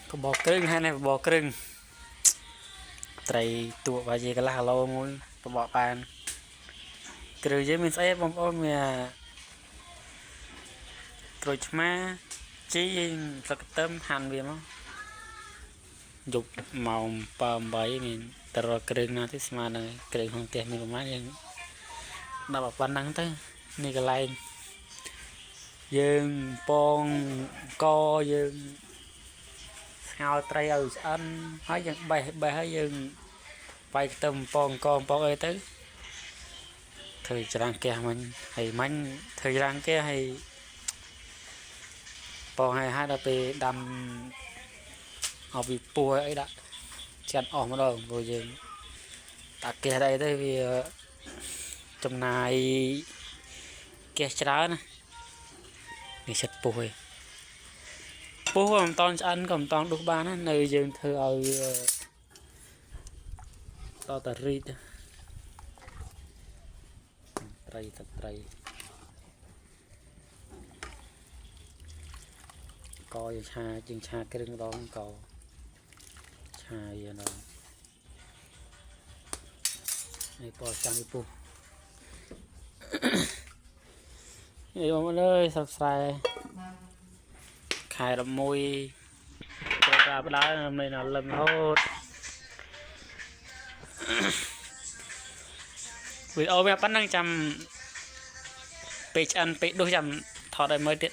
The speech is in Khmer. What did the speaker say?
có bò cưng hay này bò cưng trai tụ và gì cái là lâu môi có bò bàn cừu với mình sẽ bông ôm nhà rồi má chí sạc tâm hành về mà dục màu bầm bấy mình tờ cừu nào thế mà này cừu không tiền mình má nhưng đào bọc văn nắng tớiนี่ก็ไรយើងពងកយើងស្ងោរត្រីឲ្យឆ្អិនហើយយើងបេះហើយយើងបាយខ្ទឹមពងកពងអីទៅធ្វើច្រាំងកះមិញហើយមិញធ្វើច្រាំងកះហើយពងហើយដល់ពេលដាំเอาពីពួរអីដាក់ចាត់អស់ម្ដងព្រោះយើងដាក់កះអីទៅវាចំណាយកះច្រើនណានេះចិត្តពុះឯងពុះក៏មិនតន់ឆ្អិនក៏មិនតន់ដុះបានណានៅយើងធ្វើឲ្យតតរីកត្រីទឹកត្រីកយើងឆាគ្រឿងដងកឆាវាដងនេះពណ៌ចាំពីពុះនេះបងអើយសស្រែខែ11ត្រូវការបដើមិនដល់លឹមរហូតវីដេអូវាប៉ុណ្ណឹងចាំពេលឆ្អិនពេលដុសចាំថតឲ្យមើលទៀត